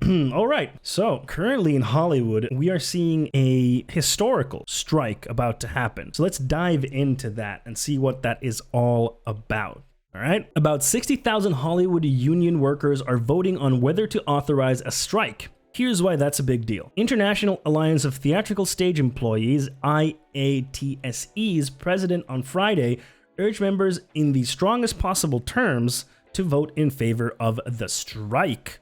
All right. So currently in Hollywood, we are seeing a historical strike about to happen. So let's dive into that and see what that is all about. All right. About 60,000 Hollywood union workers are voting on whether to authorize a strike. Here's why that's a big deal. International Alliance of Theatrical Stage Employees, IATSE's president on Friday urged members in the strongest possible terms to vote in favor of the strike.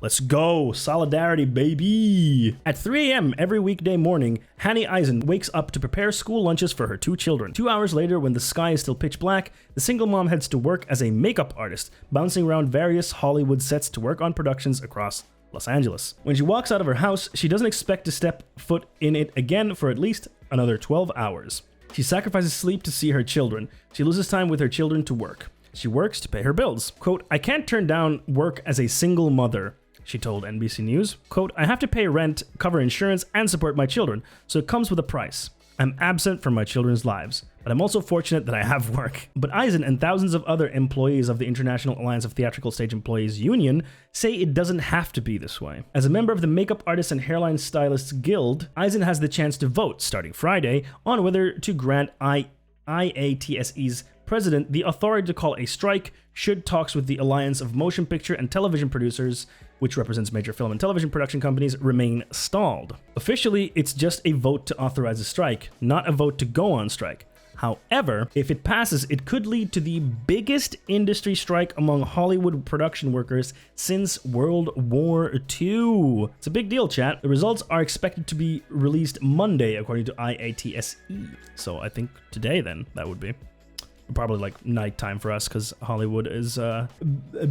Let's go. Solidarity, baby. At 3 a.m. every weekday morning, Hanny Eisen wakes up to prepare school lunches for her 2 children. 2 hours later, when the sky is still pitch black, the single mom heads to work as a makeup artist, bouncing around various Hollywood sets to work on productions across Los Angeles. When she walks out of her house, she doesn't expect to step foot in it again for at least another 12 hours. She sacrifices sleep to see her children. She loses time with her children to work. She works to pay her bills. Quote, I can't turn down work as a single mother, she told NBC News. Quote, I have to pay rent, cover insurance, and support my children, so it comes with a price. I'm absent from my children's lives, but I'm also fortunate that I have work. But Eisen and thousands of other employees of the International Alliance of Theatrical Stage Employees Union say it doesn't have to be this way. As a member of the Makeup Artists and Hairline Stylists Guild, Eisen has the chance to vote, starting Friday, on whether to grant IATSE's president the authority to call a strike should talks with the Alliance of Motion Picture and Television Producers, which represents major film and television production companies, remain stalled. Officially, it's just a vote to authorize a strike, not a vote to go on strike. However, if it passes, it could lead to the biggest industry strike among Hollywood production workers since World War II. It's a big deal, chat. The results are expected to be released Monday, according to IATSE. So I think today, then, that would be. Probably like nighttime for us because Hollywood is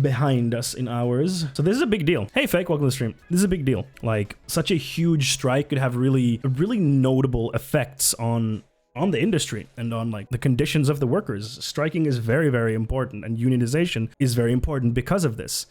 behind us in hours. So this is a big deal. Hey, Fake, welcome to the stream. This is a big deal. Like, such a huge strike could have really notable effects on the industry and on like the conditions of the workers. Striking is very, very important, and unionization is very important because of this.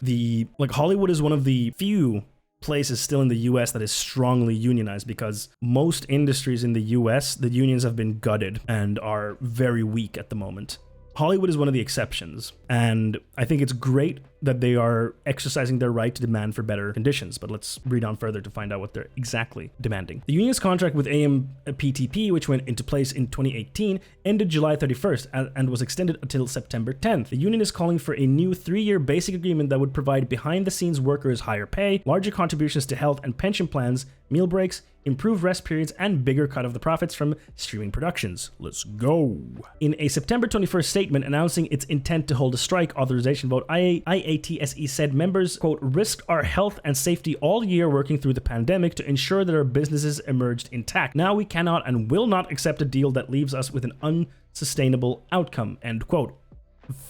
Hollywood is one of the few places still in the US that is strongly unionized, because most industries in the US, the unions have been gutted and are very weak at the moment. Hollywood is one of the exceptions, and I think it's great that they are exercising their right to demand for better conditions, but let's read on further to find out what they're exactly demanding. The union's contract with AMPTP, which went into place in 2018, ended July 31st and was extended until September 10th. The union is calling for a new 3-year basic agreement that would provide behind-the-scenes workers higher pay, larger contributions to health and pension plans, meal breaks, improved rest periods, and bigger cut of the profits from streaming productions. Let's go. In a September 21st statement announcing its intent to hold a strike authorization vote, IATSE said members, quote, risked our health and safety all year working through the pandemic to ensure that our businesses emerged intact. Now we cannot and will not accept a deal that leaves us with an unsustainable outcome, end quote.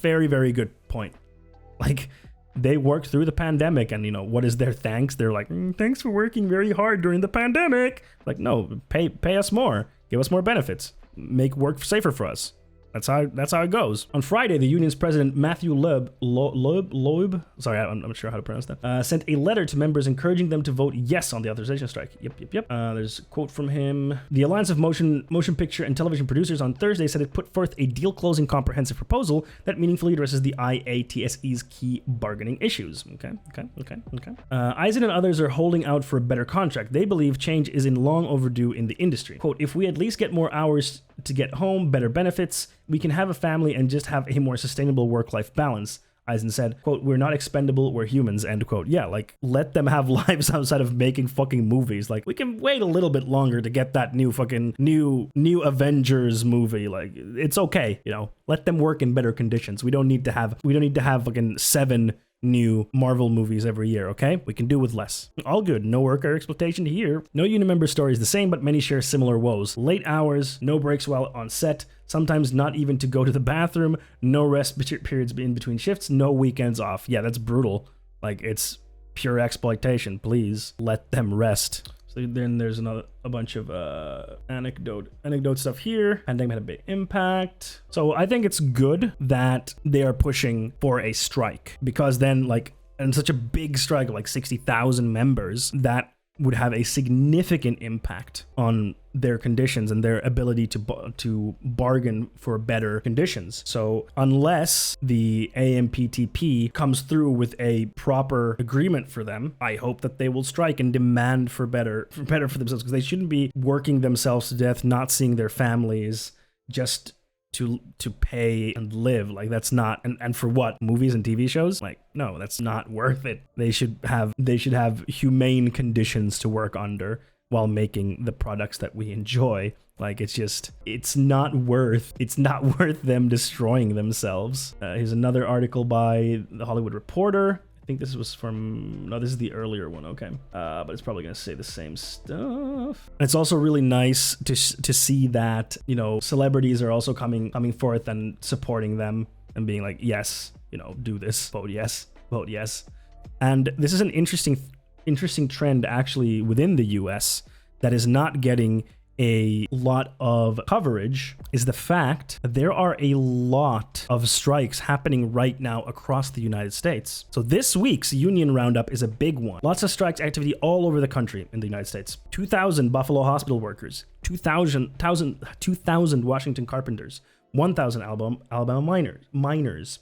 Very, very good point. Like, they worked through the pandemic, and what is their thanks? They're like, thanks for working very hard during the pandemic. Like, no, pay us more, give us more benefits, make work safer for us. That's how it goes. On Friday, the union's president, Matthew Loeb, sorry, I'm not sure how to pronounce that, sent a letter to members encouraging them to vote yes on the authorization strike. Yep. There's a quote from him. The Alliance of Motion Picture and Television Producers on Thursday said it put forth a deal-closing comprehensive proposal that meaningfully addresses the IATSE's key bargaining issues. Okay. Eisen and others are holding out for a better contract. They believe change is long overdue in the industry. Quote, if we at least get more hours to get home, better benefits, we can have a family and just have a more sustainable work-life balance, Eisen said. Quote, we're not expendable, we're humans, end quote. Yeah, like, let them have lives outside of making fucking movies. Like, we can wait a little bit longer to get that new Avengers movie. Like, it's okay, let them work in better conditions. We don't need to have fucking 7 new Marvel movies every year, okay? We can do with less. All good, no worker exploitation here. No union member story is the same, but many share similar woes. Late hours, no breaks while on set, sometimes not even to go to the bathroom, no rest periods in between shifts, no weekends off. Yeah, that's brutal. Like, it's pure exploitation. Please let them rest. So then there's a bunch of anecdote stuff here. Pandemic had a big impact. So I think it's good that they are pushing for a strike, because then, like, and such a big strike of like 60,000 members, that would have a significant impact on their conditions and their ability to bargain for better conditions. So unless the AMPTP comes through with a proper agreement for them, I hope that they will strike and demand for better for themselves, because they shouldn't be working themselves to death, not seeing their families, just to pay and live. Like, that's not, and for what? Movies and TV shows? Like, no, that's not worth it. They should have humane conditions to work under while making the products that we enjoy. Like, it's not worth them destroying themselves. Here's another article by The Hollywood Reporter. I think this was this is the earlier one, okay. But it's probably gonna say the same stuff. And it's also really nice to see that, you know, celebrities are also coming forth and supporting them and being like, yes, you know, do this, vote yes. And this is an interesting trend actually within the US that is not getting a lot of coverage, is the fact that there are a lot of strikes happening right now across the United States. So this week's union roundup is a big one. Lots of strikes activity all over the country in the United States. 2,000 Buffalo hospital workers, 2,000 Washington carpenters, 1,000 Alabama miners,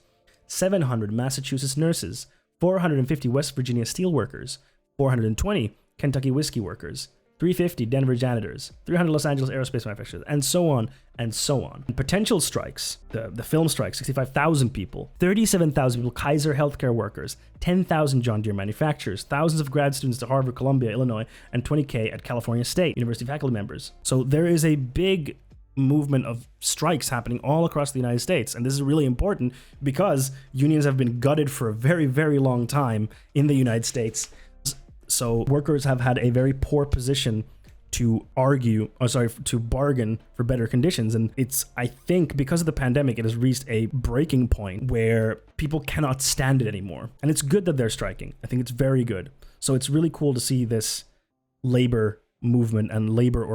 700 Massachusetts nurses, 450 West Virginia steel workers, 420 Kentucky whiskey workers, 350 Denver janitors, 300 Los Angeles aerospace manufacturers, and so on and so on. And potential strikes, the film strike, 65,000 people, 37,000 people, Kaiser healthcare workers, 10,000 John Deere manufacturers, thousands of grad students at Harvard, Columbia, Illinois, and 20K at California State University faculty members. So there is a big movement of strikes happening all across the United States. And this is really important because unions have been gutted for a very, very long time in the United States. So workers have had a very poor position to bargain for better conditions. And I think because of the pandemic, it has reached a breaking point where people cannot stand it anymore. And it's good that they're striking. I think it's very good. So it's really cool to see this labor movement and labor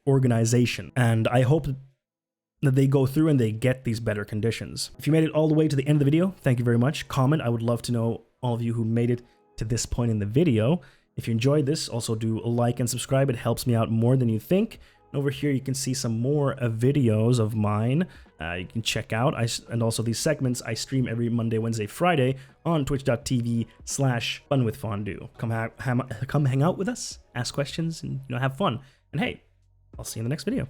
organization. And I hope that they go through and they get these better conditions. If you made it all the way to the end of the video, thank you very much. Comment. I would love to know all of you who made it to this point in the video. If you enjoyed this, also do like and subscribe. It helps me out more than you think. And over here, you can see some more videos of mine you can check out. And also these segments I stream every Monday, Wednesday, Friday on twitch.tv/funwithfondue. Come hang out with us, ask questions, and have fun. And hey, I'll see you in the next video.